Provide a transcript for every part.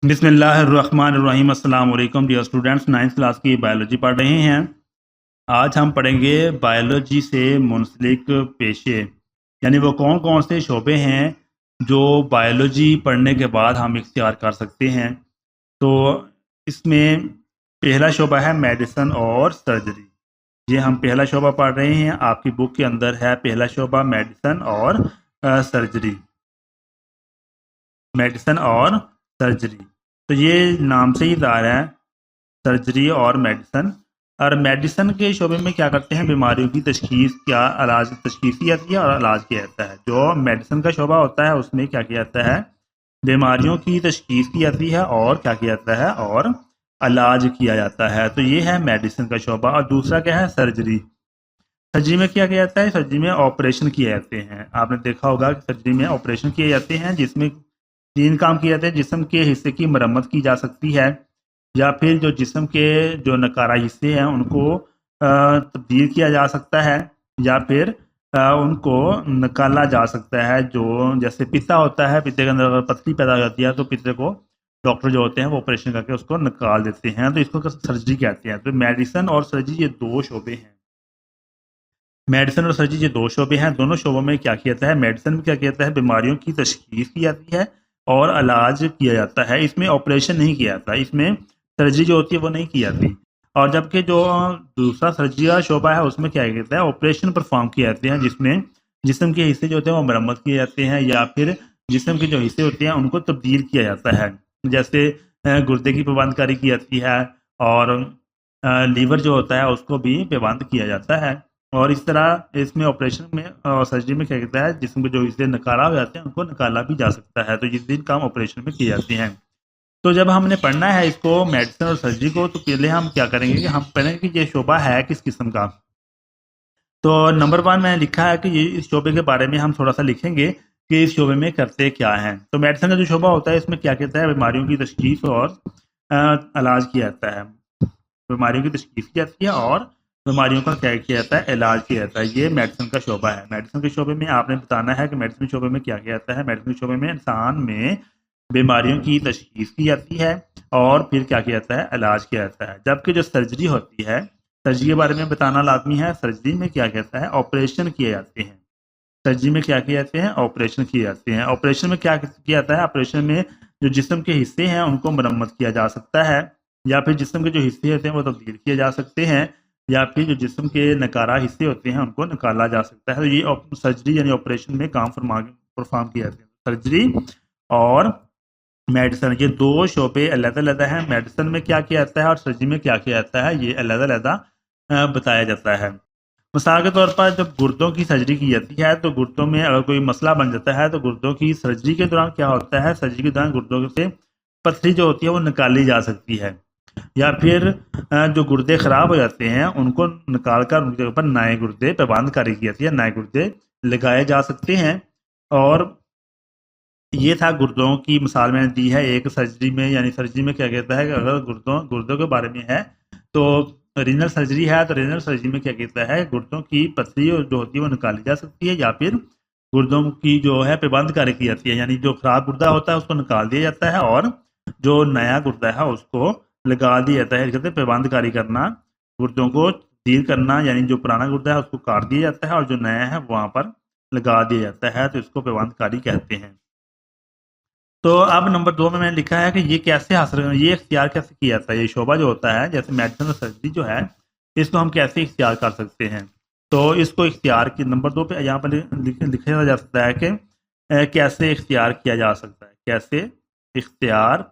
बिस्मिल्लाहिर्रहमानिर्रहीम। अस्सलाम वालेकुम डियर स्टूडेंट्स, 9th क्लास की बायोलॉजी पढ़ रहे हैं। आज हम पढ़ेंगे बायोलॉजी से मुंसलिक पेशे, यानी वो कौन कौन से शोबे हैं जो बायोलॉजी पढ़ने के बाद हम इख्तियार कर सकते हैं। तो इसमें पहला शोबा है मेडिसिन और सर्जरी। ये हम पहला शोबा पढ़ रहे हैं, आपकी बुक के अंदर है पहला शोबा मेडिसिन और सर्जरी। मेडिसिन और सर्जरी, तो ये नाम से ही ज़ाहिर है सर्जरी और मेडिसिन। और मेडिसिन के शोबे में क्या करते हैं, बीमारियों की तशखीस, क्या इलाज तशखीस की जाती है और इलाज किया जाता है। जो मेडिसिन का शोबा होता है उसमें क्या किया जाता है, बीमारियों की तशखीस की जाती है और क्या किया जाता है, और इलाज किया जाता है। तो ये है मेडिसिन का शोबा। और दूसरा क्या है, सर्जरी। सर्जरी में क्या किया जाता है, सर्जरी में ऑपरेशन किए जाते हैं। आपने देखा होगा कि सर्जरी में ऑपरेशन किए जाते हैं, जिसमें तीन काम किए जाते हैं। जिस्म के हिस्से की मरम्मत की जा सकती है, या फिर जो जिस्म के जो नकारा हिस्से हैं उनको तब्दील किया जा सकता है, या फिर उनको निकाला जा सकता है। जो जैसे पित्ता होता है, पित्ते के अंदर अगर पथरी पैदा हो जाती है तो पित्ते को डॉक्टर जो होते हैं वो ऑपरेशन करके उसको निकाल देते हैं, तो इसको सर्जरी कहते हैं। तो मेडिसिन और सर्जरी ये दो शोबे हैं। मेडिसिन और सर्जरी ये दो शोबे हैं। दोनों शोबों में क्या किया जाता है, मेडिसिन में क्या किया जाता है, बीमारियों की तशखीस की जाती है और इलाज किया जाता है। इसमें ऑपरेशन नहीं किया जाता, इसमें सर्जरी जो होती है वो नहीं की जाती। और जबकि जो दूसरा सर्जरी का शोबा है उसमें क्या किया जाता है, ऑपरेशन परफॉर्म किए जाते हैं, जिसमें जिस्म के हिस्से जो होते हैं वो मरम्मत किए जाते हैं, या फिर जिस्म के जो हिस्से होते हैं उनको तब्दील किया जाता है। जैसे गुर्दे की पेबंदकारी की जाती है, और लीवर जो होता है उसको भी पेबंद किया जाता है। और इस तरह इसमें ऑपरेशन में और सर्जरी में क्या कहता है, जिसम के जो हिस्से नकारा हो जाते हैं उनको निकाला भी जा सकता है। तो ये तीन काम ऑपरेशन में किए जाते हैं। तो जब हमने पढ़ना है इसको मेडिसिन और सर्जरी को, तो पहले हम क्या करेंगे कि हम पढ़ेंगे कि ये शोबा है किस किस्म का। तो नंबर 1 मैंने लिखा है कि ये इस शोबे के बारे में हम थोड़ा सा लिखेंगे कि इस शोबे में करते क्या हैं। तो मेडिसिन का जो शोबा होता है इसमें क्या कहता है, बीमारियों की तशखीस और इलाज किया जाता है। बीमारियों की तशखीस की जाती है और बीमारियों का क्या किया जाता है, इलाज किया जाता है। ये मेडिसिन का शोबा है। मेडिसिन के शोबे में आपने बताना है कि मेडिसिन के शोबे में क्या किया जाता है। मेडिसिन के शोबे में इंसान में बीमारियों की तशखीस की जाती है और फिर क्या किया जाता है, इलाज किया जाता है। जबकि जो सर्जरी होती है, सर्जरी के बारे में बताना लाजमी है। सर्जरी में क्या कहता है, ऑपरेशन किए जाते हैं। सर्जरी में क्या किए जाते हैं, ऑपरेशन किए जाते हैं। ऑपरेशन में क्या किया जाता है, ऑपरेशन में जो जिस्म के हिस्से हैं उनको मरम्मत किया जा सकता है, या फिर जिस्म के जो हिस्से होते हैं वो तब्दील किए जा सकते हैं, या फिर जो जिस्म के नकारा हिस्से होते हैं उनको निकाला जा सकता है। तो ये सर्जरी यानी ऑपरेशन में काम परफॉर्म किए जाते हैं। सर्जरी और मेडिसिन ये दो शोबे अलग अलग हैं। मेडिसिन में क्या किया जाता है और सर्जरी में क्या किया जाता है, ये अलग अलग बताया जाता है। मिसाल के तौर पर जब गुर्दों की सर्जरी की जाती है, तो गुर्दों में अगर कोई मसला बन जाता है तो गुर्दों की सर्जरी के दौरान क्या होता है, सर्जरी के दौरान गुर्दों से पथरी जो होती है वो निकाली जा सकती है, या फिर जो गुर्दे खराब हो जाते हैं उनको निकाल कर उनके ऊपर नए गुर्दे पेबंदकारी की जाती है, नए गुर्दे लगाए जा सकते हैं। और ये था गुर्दों की मिसाल मैंने दी है एक सर्जरी में। यानी सर्जरी में क्या कहता है कि अगर गुर्दों के बारे में है तो रीनल सर्जरी है, तो रीनल सर्जरी में क्या कहता है, गुर्दों की पथरी जो होती है वो निकाली जा सकती है, या फिर गुर्दों की जो है पेबंदकारी की जाती है। यानी जो खराब गुर्दा होता है उसको निकाल दिया जाता है और जो नया गुर्दा है उसको लगा दिया जाता है। कहते हैं पेबंदकारी करना, गुर्दों को तब्दील करना, यानी जो पुराना गुर्दा है उसको काट दिया जाता है और जो नया है वहाँ पर लगा दिया जाता है, तो इसको पेबंदकारी कहते हैं। तो अब नंबर 2 में मैंने लिखा है कि ये कैसे हासिल करना, ये इख्तियार कैसे किया जाता है। ये शोबा जो होता है जैसे मेडिसिन और सर्जरी जो है, इसको हम कैसे इख्तियार कर सकते हैं। तो इसको इख्तियार की नंबर 2 पे यहाँ पर लिखा जा सकता है कि कैसे इख्तियार किया जा सकता है, कैसे इख्तियार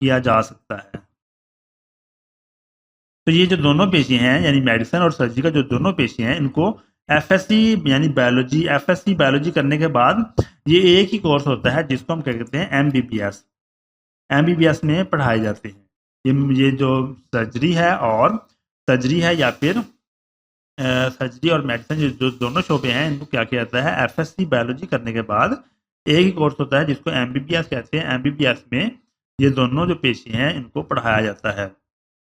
किया जा सकता है। तो ये जो दोनों पेशे हैं यानी मेडिसिन और सर्जरी का जो दोनों पेशे हैं, इनको एफएससी यानी बायोलॉजी, एफएससी बायोलॉजी करने के बाद ये एक ही कोर्स होता है जिसको हम क्या कहते हैं, एमबीबीएस। एमबीबीएस में पढ़ाए जाते हैं ये जो सर्जरी है और सर्जरी है, या फिर सर्जरी और मेडिसिन जो दोनों शोबे हैं, इनको क्या किया जाता है, एफएससी बायोलॉजी करने के बाद एक ही कोर्स होता है जिसको एमबीबीएस कहते हैं। एमबीबीएस में ये दोनों जो पेशे हैं इनको पढ़ाया जाता है।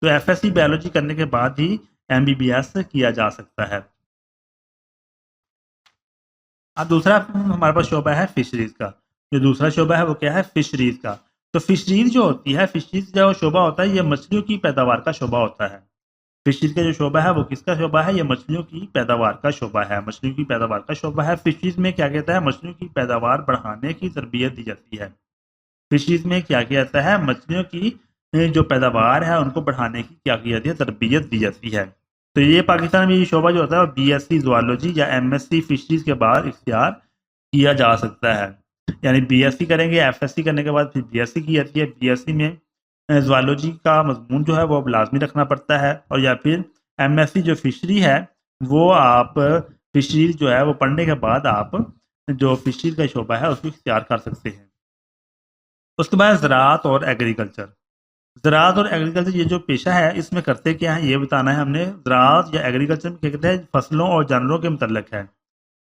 तो एफएससी बायोलॉजी करने के बाद ही एमबीबीएस किया जा सकता है। अब दूसरा हमारे पास शोबा है फिशरीज का। जो दूसरा शोबा है वो क्या है, फिशरीज का। तो फिशरीज जो होती है, फिशरीज जो शोबा होता है, ये मछलियों की पैदावार का शोबा होता है। फिशरीज का जो शोबा है वो किसका शोबा है, ये मछलियों की पैदावार का शोबा है, मछलियों की पैदावार का शोबा है। फिशरीज में क्या कहता है, मछलियों की पैदावार बढ़ाने की तरबियत दी जाती है। फिशरीज में क्या किया जाता है, मछलियों की जो पैदावार है उनको बढ़ाने की क्या की जाती है, तरबियत दी जाती है। तो ये पाकिस्तान में ये शोबा जो होता है BSc ज़ूलॉजी या MSc फिशरीज के बाद इख्तियार किया जा सकता है। यानी BSc करेंगे, FSc करने के बाद फिर BSc की जाती है। BSc में ज़ूलॉजी का मजमून जो है वो लाजमी रखना पड़ता है, और या फिर MSc जो फिशरी है वो आप फिशरीज जो है वो पढ़ने के बाद आप जो फिशरीज का शोबा है उसको इख्तियार कर सकते हैं। उसके बाद ज़राअत और एग्रीकल्चर। ज़राअत और एग्रीकल्चर ये जो पेशा है इसमें करते क्या है ये बताना है हमने। ज़राअत या एग्रीकल्चर में क्या कहते हैं, फसलों और जानवरों के मुतल्लिक है।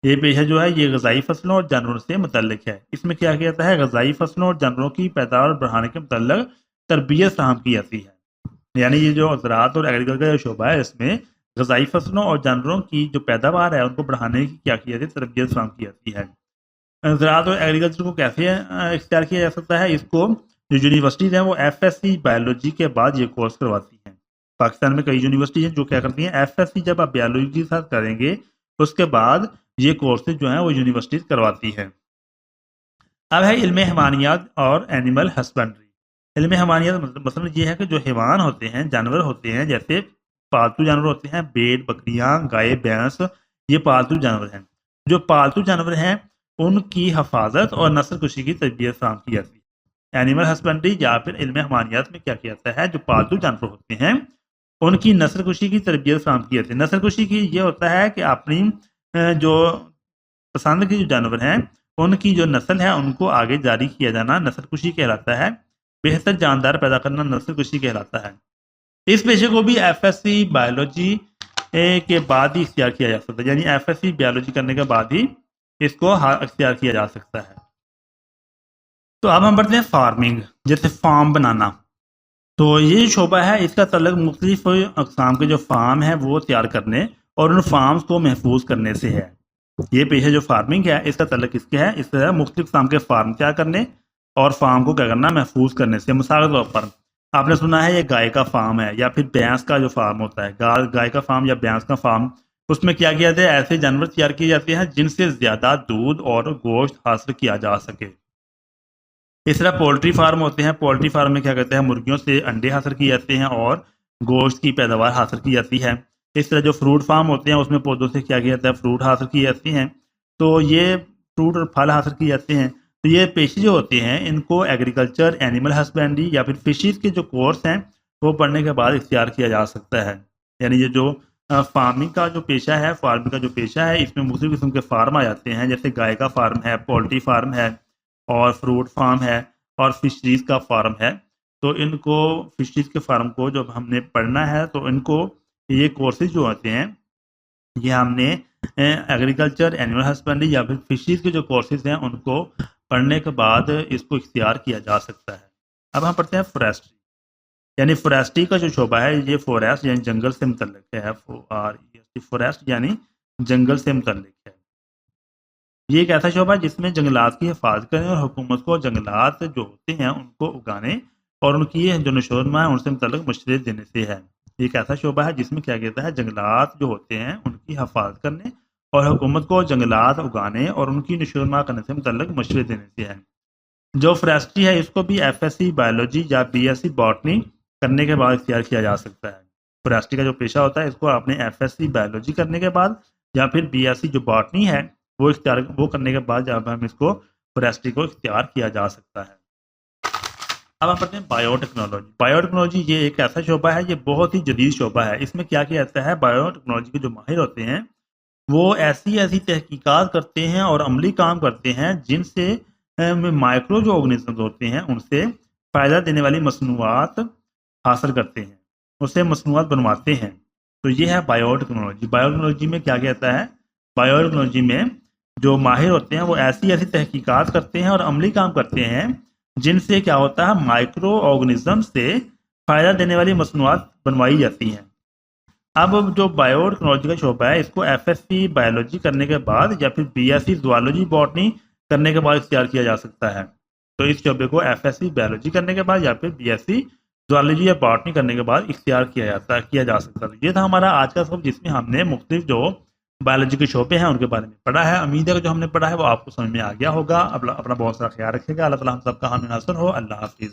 ये पेशा जो है ये ग़ज़ाई फसलों और जानवरों से मुतल्लिक है। इसमें क्या किया जाता है, ग़ज़ाई फसलों और जानवरों की पैदावार बढ़ाने के मुतल्लिक तरबियत फराहम की जाती है। यानी ये जो ज़राअत और एग्रीकल्चर का शोबा है इसमें ग़ज़ाई फसलों और जानवरों की जो पैदावार है उनको बढ़ाने की क्या की जाती है, तरबियत फराहम की जाती है। ज़राअत और एग्रीकल्चर को कैसे इख्तियार किया जा सकता है, इसको जो यूनिवर्सिटीज़ हैं वो FSc बायोलॉजी के बाद ये कोर्स करवाती हैं। पाकिस्तान में कई यूनिवर्सिटी हैं जो क्या करती हैं, FSc जब आप बायोलॉजी के साथ करेंगे उसके बाद ये कोर्सेज जो हैं वो यूनिवर्सिटीज़ करवाती हैं। अब है इल्म हैवानियात और एनिमल हस्बेंड्री। इल्म हैवानियात मतलब ये है कि जो हैवान होते हैं, जानवर होते हैं, जैसे पालतू जानवर होते हैं, भेड़, बकरियाँ, गाय, भैंस, ये पालतू जानवर हैं। जो पालतू जानवर हैं उनकी हफाजत और नस्ल कुशी की तरबियत फराहम की जाती है। एनिमल हस्बेंड्री या फिर इल्म हैवानियात में क्या किया जाता है, जो पालतू जानवर होते हैं उनकी नस्ल कुशी की तरबियत फराहम की जाती है। नस्ल कुशी की ये होता है कि अपनी जो पसंद के जो जानवर हैं उनकी जो नस्ल है उनको आगे जारी किया जाना नस्ल कुशी कहलाता है। बेहतर जानदार पैदा करना नस्ल कुशी कहलाता है। इस पेशे को भी FSc बायोलॉजी के बाद ही इख्तियार किया जा सकता है। यानी FSc बायोलॉजी करने के बाद ही इसको इख्तियार किया जा सकता है। तो अब हम बढ़ते हैं फार्मिंग, जैसे फार्म बनाना। तो ये शोबा है इसका तल्लुक मुख्तलिफ अक़साम के जो फार्म है वो तैयार करने और उन फार्म्स को महफूज करने से है। ये पेशा जो फार्मिंग है इसका तल्लुक किसके है, इसका मुख्तलिफ अक़साम के फार्म तैयार करने और फार्म को क्या करना, महफूज करने से। मिसाल के तौर पर आपने सुना है ये गाय का फार्म है या फिर भैंस का जो फार्म होता है, गाय का फार्म या भैंस का फार्म, उसमें क्या किया जाता है, ऐसे जानवर तैयार किए जाते हैं जिनसे ज़्यादा दूध और गोश्त हासिल किया जा सके। इस तरह पोल्ट्री फार्म होते हैं, पोल्ट्री फार्म में क्या कहते हैं, मुर्गियों से अंडे हासिल किए जाते हैं और गोश्त की पैदावार हासिल की जाती है। इस तरह जो फ्रूट फार्म होते हैं उसमें पौधों से क्या किया जाता है, फ्रूट हासिल की जाती हैं। तो ये फ्रूट और फल हासिल किए जाते हैं। तो ये पेशे जो होते हैं इनको एग्रीकल्चर, एनिमल हस्बेंड्री या फिर फिशरीज के जो कोर्स हैं वो पढ़ने के बाद इख्तियार किया जा सकता है। यानी ये जो फार्मिंग का जो पेशा है, फार्मिंग का जो पेशा है इसमें मुख्तलिफ किस्म के फार्म आ जाते हैं, जैसे गाय का फार्म है, पोल्ट्री फार्म है और फ्रूट फार्म है और फिशरीज का फार्म है। तो इनको फिशरीज के फार्म को जब हमने पढ़ना है तो इनको ये कोर्सेज जो होते हैं ये हमने एग्रीकल्चर, एनिमल हस्बेंड्री या फिर फिशरीज के जो कोर्सेज हैं उनको पढ़ने के बाद इसको इख्तियार किया जा सकता है। अब हम पढ़ते हैं फॉरेस्ट्री। यानी फॉरेस्ट्री का जो शोबा है ये फॉरेस्ट यानी जंगल से मुतल्लिक है। फॉरेस्ट यानी जंगल से मुतल्लिक है। ये एक ऐसा शोबा है जिसमें जंगलात की हिफाजत करने और हुकूमत को जंगलात जो होते हैं उनको उगाने और उनकी जो नशोनमा है उनसे मुतल्लिक मशवरे देने से है। ये एक ऐसा शोबा है जिसमें क्या कहता है, जंगलात जो होते हैं उनकी हिफाजत करने और हुकूमत को जंगलात उगाने और उनकी नशोनमा करने से मुतल्लिक मशवरे देने से है। जो फॉरेस्ट्री है इसको भी FSc बायोलॉजी या BSc बॉटनी करने के बाद इख्तियार किया जा सकता है। फॉरेस्ट्री का जो पेशा होता है इसको आपने FSc बायोलॉजी करने के बाद या फिर BSc जो बॉटनी है वो करने के बाद जब हम इसको फॉरेस्ट्री को इख्तियार किया जा सकता है। अब हम पढ़ते हैं बायोटेक्नोलॉजी। बायोटेक्नोलॉजी ये एक ऐसा शोबा है, ये बहुत ही जदीद शोबा है। इसमें क्या किया जाता है, बायोटेक्नोलॉजी के जो माहिर होते हैं वो ऐसी ऐसी तहकीकात करते हैं और अमली काम करते हैं जिनसे माइक्रो जो ऑर्गेनिज्म होते हैं उनसे फ़ायदा देने वाली मसनूआत हासिल करते हैं, उससे मसनूआत बनवाते हैं। तो ये है बायोटेक्नोलॉजी। बायोटेक्नोलॉजी में क्या कहता है, बायोटेक्नोलॉजी में जो माहिर होते हैं वो ऐसी ऐसी तहकीकात करते हैं और अमली काम करते हैं जिनसे क्या होता है, माइक्रो ऑर्गेनिज्म से फ़ायदा देने वाली मसनूआत बनवाई जाती हैं। अब जो बायोटेक्नोलॉजी का शोबा है इसको FSc बायोलॉजी करने के बाद या फिर BSc ज़ूलॉजी बॉटनी करने के बाद इख्तियार किया जा सकता है। तो इस शोबे को एफएससी बायोलॉजी करने के बाद या फिर बीएससी ज़ूलॉजी या बॉटनी करने के बाद इख्तियार किया जा सकता है। ये था हमारा आज का सब, जिसमें हमने मुख्तलिफ जो बायोलॉजी के शोबे हैं उनके बारे में पढ़ा है। उम्मीद है कि जो हमने पढ़ा है वो आपको समझ में आ गया होगा। अपना बहुत सारा ख्याल रखिएगा। अल्लाह ताला हम सबका हामी नासर हो। अल्लाह हाफिज़।